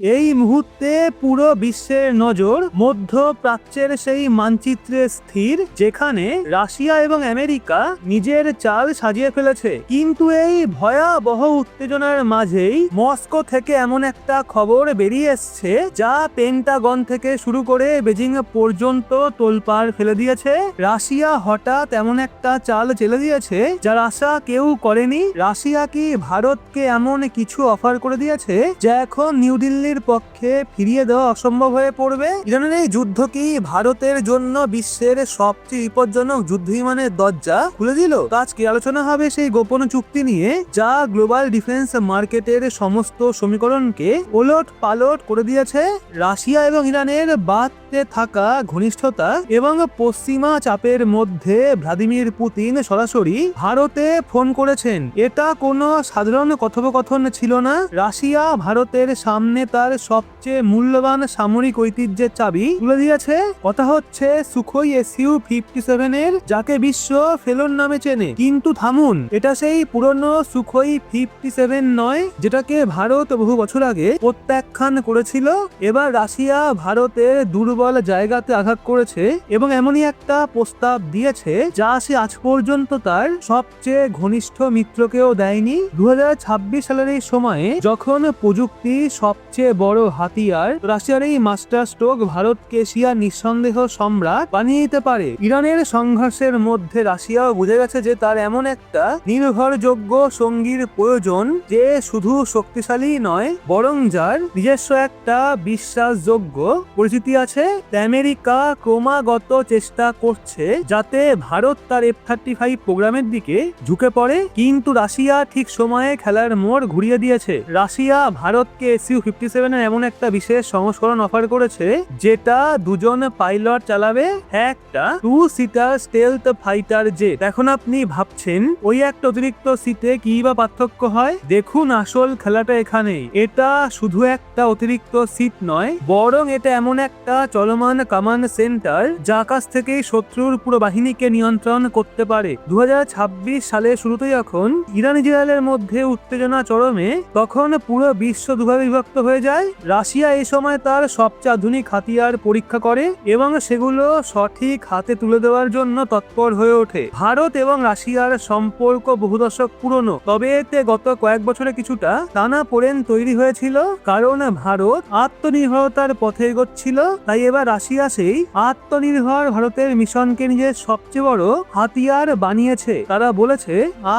এই মুহূর্তে পুরো বিশ্বের নজর মধ্যপ্রাচ্যের সেই মানচিত্রে স্থির, যেখানে রাশিয়া এবং আমেরিকা নিজের চাল সাজিয়ে ফেলেছে। কিন্তু এই ভয়াবহ উত্তেজনার মাঝেই মস্কো থেকে এমন একটা খবর বেরিয়ে এসছে যা পেন্টাগন থেকে শুরু করে বেজিং পর্যন্ত তোলপাড় ফেলে দিয়েছে। রাশিয়া হঠাৎ এমন একটা চাল চেলে দিয়েছে যার আশা কেউ করেনি। রাশিয়া কি ভারতকে এমন কিছু অফার করে দিয়েছে যা এখন নিউ দিল্লির পক্ষে ফিরিয়ে দেওয়া অসম্ভব হয়ে পড়বে। ইরানের এই যুদ্ধ কি ভারতের জন্য বিশ্বের সবচেয়ে বিপজ্জনক যুদ্ধ বিমানের দরজা খুলে দিল? আজকে আলোচনা হবে সেই গোপন চুক্তি নিয়ে যা গ্লোবাল ডিফেন্স মার্কেটের সমস্ত সমীকরণকে ওলট পালট করে দিয়েছে। রাশিয়া এবং ইরানের বাড়তে থাকা ঘনিষ্ঠতা এবং পশ্চিমা চাপের মধ্যে ভ্লাদিমির পুতিন সরাসরি ভারতে ফোন করেছেন। এটা কোনো সাধারণ কথোপকথন ছিল না। রাশিয়া ভারতের সামনে তার সবচেয়ে মূল্যবান সামরিক ঐতিহ্যের চাবি তুলে দিয়েছে। কথা হচ্ছে সুখোই Su-57 এর, যাকে বিশ্ব ফেলন নামে চেনে। কিন্তু থামুন, এটা সেই পুরনো সুখোই 57 নয় যেটাকে ভারত বহু বছর আগে প্রত্যাখ্যান করেছিল। এবার রাশিয়া ভারতের দুর্বল জায়গাতে আঘাত করেছে এবং এমনই একটা প্রস্তাব দিয়েছে যা সে আজ পর্যন্ত তার সবচেয়ে ঘনিষ্ঠ মিত্রকেও দেয়নি। 2026 সালের এই সময়ে যখন প্রযুক্তি সবচেয়ে বড় হাতিয়ার, রাশিয়ার এই মাস্টার স্ট্রোক ভারতকে এশিয়ার নিঃসন্দেহ সম্রাট বানিয়ে দিতে পারে। ইরানের সংঘর্ষের মধ্যে রাশিয়াও বুঝে গেছে যে তার এমন একটা নির্ভরযোগ্য সঙ্গীর প্রয়োজন যে শুধু শক্তিশালী নয় বরং যার নিজস্ব একটা বিশ্বাসযোগ্য পরিচিতি আছে। আমেরিকা ক্রমাগত চেষ্টা করছে যাতে ভারত তার F-35 প্রোগ্রামের দিকে ঝুঁকে পড়ে, কিন্তু রাশিয়া ঠিক সময়ে খেলার মোড় ঘুরিয়ে দিয়েছে। রাশিয়া ভারতকে Su-57 এর এমন একটা বিশেষ সংস্করণ অফার করেছে যেটা দুজন পাইলট চালাবে, একটা 2-সিটার স্টেলথ ফাইটার জেট। এখন আপনি ভাবছেন ওই একটা অতিরিক্ত সিটে কি বা পার্থক্য হয়? দেখুন, আসল খেলাটা এখানেই। এটা শুধু একটা অতিরিক্ত সিট নয়, বরং এটা এমন একটা চলমান কমান্ড সেন্টার যা আকাশ থেকেই শত্রুর পুরো বাহিনীকে নিয়ন্ত্রণ করতে পারে। 2026 সালের শুরুতে যখন ইরান ইসরায়েলের মধ্যে উত্তেজনা চরমে, তখন পুরো বিশ্ব দুভাবে বিভক্ত হয়ে যায়। রাশিয়া এই সময় তার সবচেয়ে আধুনিক হাতিয়ার পরীক্ষা করে এবং সেগুলো সঠিক হাতে তুলে দেওয়ার জন্য তৎপর হয়ে ওঠে। ভারত এবং রাশিয়ার সম্পর্ক বহু দশক পুরনো, তবে এতে গত কয়েক বছরে কিছুটা টানাপোড়েন তৈরি হয়েছিল, কারণ ভারত আত্মনির্ভরতার পথে এগোচ্ছিল। তাই এবার রাশিয়া সেই আত্মনির্ভর ভারতের মিশনকে নিজের সবচেয়ে বড় হাতিয়ার বানিয়েছে। তারা বলেছে,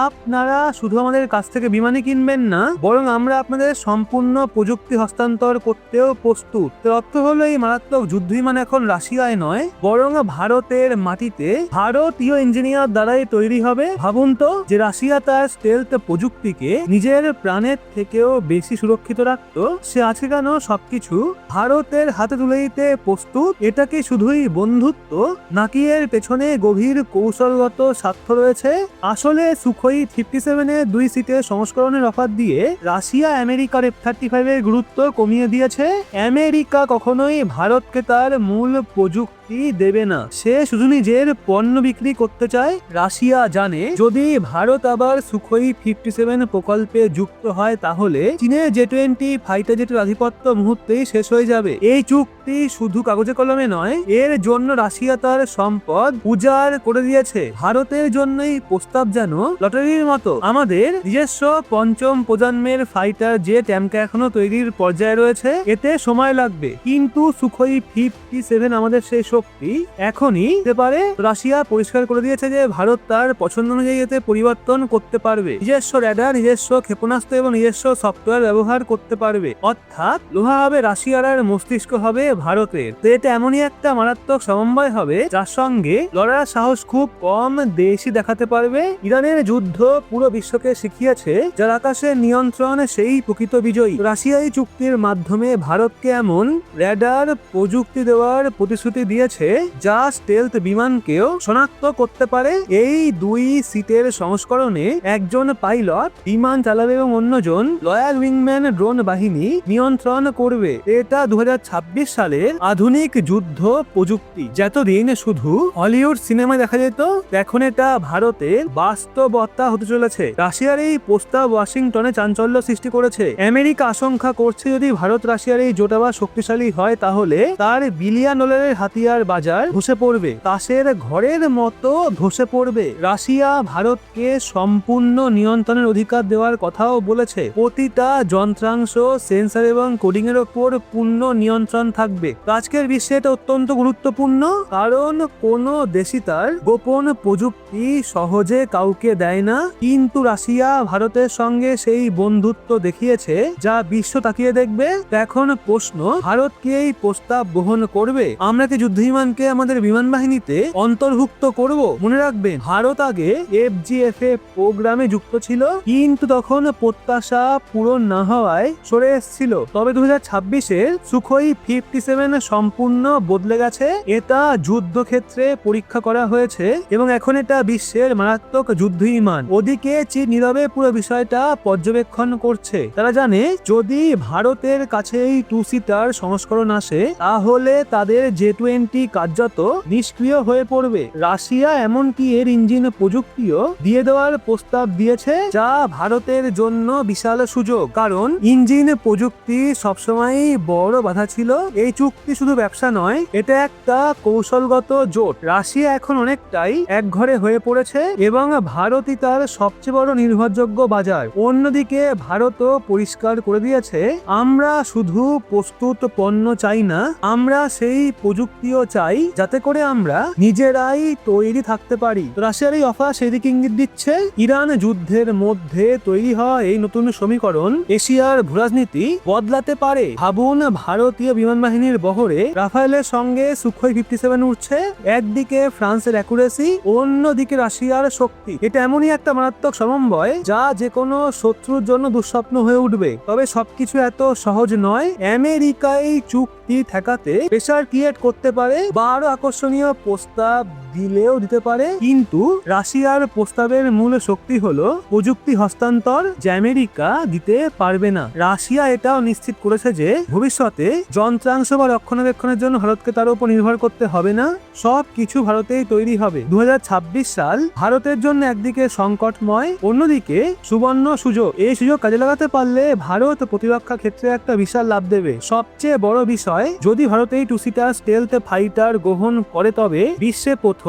আপনারা শুধু আমাদের কাছ থেকে বিমানই কিনবেন না, বরং আমরা আপনাদের সম্পূর্ণ প্রযুক্তি হস্তান্তর করতেও প্রস্তুত। এর অর্থ হলো এই মারাত্মক যুদ্ধ বিমান এখন রাশিয়ায় নয় বরং ভারতের মাটিতে ভারতীয় ইঞ্জিনিয়ার দ্বারাই তৈরি হবে। ভাবুন তো, যে রাশিয়া তার স্টেলথ প্রযুক্তিকে নিজের প্রাণের থেকেও বেশি সুরক্ষিত রাখতো, সে আজকে কেন সবকিছু ভারতের হাতে তুলে দিতে প্রস্তুত? এটা কি শুধুই বন্ধুত্ব, নাকি এর পেছনে গভীর কৌশলগত স্বার্থ রয়েছে? আসলে সুখোই 57 এর 2 সিটের সংস্করণের অফার দিয়ে রাশিয়া আমেরিকার F-35 এর গুরুত্ব কমিয়ে দিয়েছে। আমেরিকা কখনোই ভারতকে তার মূল প্রযুক্তি দেবে না, সে শুধু নিজের পণ্য বিক্রি করতে চায়। রাশিয়া জানে যদি ভারত আবার সুখোই 57 প্রকল্পে যুক্ত হয় তাহলে চীনের J-20 ফাইটার জেটের আধিপত্য মুহূর্তেই শেষ হয়ে যাবে। এই চুক্তি শুধু কাগজে কলমে নয়, এর জন্য রাশিয়া তার সম্পদ উজাড় করে দিয়েছে। ভারতের জন্য এই প্রস্তাব যেন লটারির মতো। আমাদের নিজস্ব পঞ্চম প্রজন্মের ফাইটার জেট AMCA এখনো তৈরির পর্যায়ে রয়েছে, এতে সময় লাগবে, কিন্তু সুখোই 57 আমাদের সেই শক্তি এখনই দিতে পারে। রাশিয়া পরিষ্কার করে দিয়েছে যে ভারত তার পছন্দ অনুযায়ী এতে পরিবর্তন করতে পারবে, নিজস্ব র্যাডার, নিজস্ব ক্ষেপণাস্ত্র এবং নিজস্ব সফটওয়্যার ব্যবহার করতে পারবে। অর্থাৎ লোহা হবে রাশিয়ার আর মস্তিষ্ক হবে ভারতের। তো এটা এমনই একটা মারাত্মক সমন্বয় হবে যার সঙ্গে লড়ার সাহস খুব কম দেশই দেখাতে পারবে। ইরানের যুদ্ধ পুরো বিশ্বকে শিখিয়েছে যার আকাশের নিয়ন্ত্রণ সেই প্রকৃত বিজয়ী। রাশিয়া এই চুক্তির মাধ্যমে ভারতকে এমন র্যাডার প্রযুক্তি দেওয়ার প্রতিশ্রুতি দিয়েছে রয়েছে যা স্টেলথ বিমানকেও শনাক্ত করতে পারে। এই 2 সিটের সংস্করণে একজন পাইলট বিমান চালাবে এবং অন্যজন লয়াল উইংম্যান ড্রোন বাহিনী নিয়ন্ত্রণ করবে। এটা 2026 সালের আধুনিক যুদ্ধ প্রযুক্তি। যতদিন শুধু হলিউড সিনেমায় দেখা যেত, এখন এটা ভারতের বাস্তবতা হতে চলেছে। রাশিয়ার এই প্রস্তাব ওয়াশিংটনে চাঞ্চল্য সৃষ্টি করেছে। আমেরিকা আশঙ্কা করছে যদি ভারত রাশিয়ার এই জোটাবাজ শক্তিশালী হয় তাহলে তার বিলিয়ন ডলারের হাতিয়ার বাজার ধসে পড়বে, তাসের ঘরের মতো ধসে পড়বে। রাশিয়া ভারতকে সম্পূর্ণ নিয়ন্ত্রণের অধিকার দেওয়ার কথাও বলেছে। প্রতিটা যন্ত্রাংশ, সেন্সর এবং কোডিং এর ওপর পূর্ণ নিয়ন্ত্রণ থাকবে। আজকের বিশ্বে এটা অত্যন্ত গুরুত্বপূর্ণ, কারণ কোনো দেশই তার গোপন প্রযুক্তি সহজে কাউকে দেয় না। কিন্তু রাশিয়া ভারতের সঙ্গে সেই বন্ধুত্ব দেখিয়েছে যা বিশ্ব তাকিয়ে দেখবে। এখন প্রশ্ন, ভারত কি এই প্রস্তাব গ্রহণ করবে? আমরা কি যুদ্ধবিমানকে আমাদের বিমান বাহিনীতে অন্তর্ভুক্ত করব? মনে রাখবেন, ভারত আগে FGFA প্রোগ্রামে যুক্ত ছিল, কিন্তু তখন প্রত্যাশা পূরণ না হওয়ায় সরে এসেছিল। তবে 2026-এর সুখোই 57 সম্পূর্ণ বদলে গেছে। এটা যুদ্ধক্ষেত্রে পরীক্ষা করা হয়েছে এবং এখন এটা বিশ্বের মারাত্মক যুদ্ধবিমান। ওদিকে চীন নীরবে পুরো বিষয়টা পর্যবেক্ষণ করছে। তারা জানে যদি ভারতের কাছে এই 2 সিটার সংস্করণ আসে তাহলে তাদের J-20 কার্যত নিষ্ক্রিয় হয়ে পড়বে। রাশিয়া এমনকি এর ইঞ্জিন প্রযুক্তিও দিয়ে দেওয়ার প্রস্তাব দিয়েছে, যা ভারতের জন্য বিশাল সুযোগ, কারণ ইঞ্জিন প্রযুক্তি সবসময়ই বড় বাধা ছিল। এই চুক্তি শুধু ব্যবসা নয়, এটা একটা কৌশলগত জোট। রাশিয়া এখন অনেকটাই একঘরে হয়ে পড়েছে এবং ভারতই তার সবচেয়ে বড় নির্ভরযোগ্য বাজার। অন্যদিকে ভারতও পরিষ্কার করে দিয়েছে, আমরা শুধু প্রস্তুত পণ্য চাই না, আমরা সেই প্রযুক্তিও চাই যাতে করে আমরা নিজেরাই তৈরি থাকতে পারি। রাশিয়ার এই অফার সেদিকে ইঙ্গিত দিচ্ছে ইরান যুদ্ধের মধ্যে তৈরি হওয়া এই নতুন সমীকরণ এশিয়ার ভূরাজনীতি বদলাতে পারে। ভাবুন, ভারতীয় বিমান বাহিনীর বহরে রাফায়েলের সঙ্গে সুখোই 57 উঠছে। একদিকে ফ্রান্সের অ্যাকুরেসি, অন্যদিকে রাশিয়ার শক্তি। এটা এমনই একটা মারাত্মক সমন্বয় যা যে কোনো শত্রুর জন্য দুঃস্বপ্ন হয়ে উঠবে। তবে সবকিছু এত সহজ নয়। আমেরিকা এই চুক্তি ঠেকাতে প্রেসার ক্রিয়েট করতে পারে বা আরো আকর্ষণীয় প্রস্তাব দিলেও দিতে পারে, কিন্তু রাশিয়ার প্রস্তাবের মূল শক্তি হলো প্রযুক্তি হস্তান্তর, যা আমেরিকা দিতে পারবে না। রাশিয়া এটাও নিশ্চিত করেছে যে ভবিষ্যতে যন্ত্রাংশ বা রক্ষণাবেক্ষণের জন্য ভারতকে তার উপর নির্ভর করতে হবে না, সব কিছু ভারতেই তৈরি হবে। 2026 সাল ভারতের জন্য একদিকে সংকটময়, অন্যদিকে সুবর্ণ সুযোগ। এই সুযোগ কাজে লাগাতে পারলে ভারত প্রতিরক্ষা ক্ষেত্রে একটা বিশাল লাভ দেবে। সবচেয়ে বড় বিষয়, যদি ভারত এই 2 সিটার স্টেলথ ফাইটার গ্রহণ করে তবে বিশ্বে প্রথম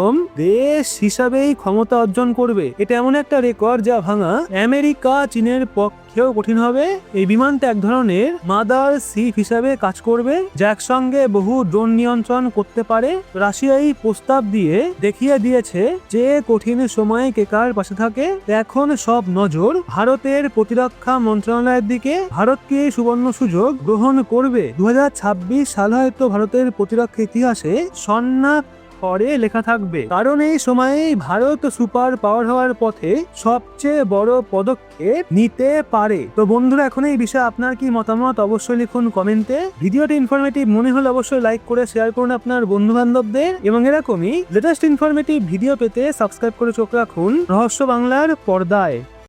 দেশ হিসাবেই ক্ষমতা অর্জন করবে। এটা এমন একটা রেকর্ড যা ভাঙা আমেরিকা চীনের পক্ষেও কঠিন হবে। এই বিমানটা এক ধরনের মাদার শিপ হিসাবে কাজ করবে, যা একসঙ্গে বহু ড্রোন নিয়ন্ত্রণ করতে পারে। রাশিয়া এই প্রস্তাব দিয়ে দেখিয়ে দিয়েছে যে কঠিন সময়ে কে কার পাশে থাকে। এখন সব নজর ভারতের প্রতিরক্ষা মন্ত্রণালয়ের দিকে। ভারত কি এই সুবর্ণ সুযোগ গ্রহণ করবে? 2026 সাল হয়তো ভারতের প্রতিরক্ষা ইতিহাসে স্বর্ণাক্ষরে লেখা থাকবে, কারণ এই সময়ে ভারত সুপার পাওয়ার হওয়ার পথে সবচেয়ে বড় পদক্ষেপ নিতে পারে। তো বন্ধুরা, এখন এই বিষয়ে আপনার কি মতামত অবশ্যই লিখুন কমেন্টে। ভিডিওটি ইনফরমেটিভ মনে হলে অবশ্যই লাইক করে শেয়ার করুন আপনার বন্ধু বান্ধবদের, এবং এরকমই লেটেস্ট ইনফরমেটিভ ভিডিও পেতে সাবস্ক্রাইব করে চোখ রাখুন রহস্য বাংলার পর্দায়।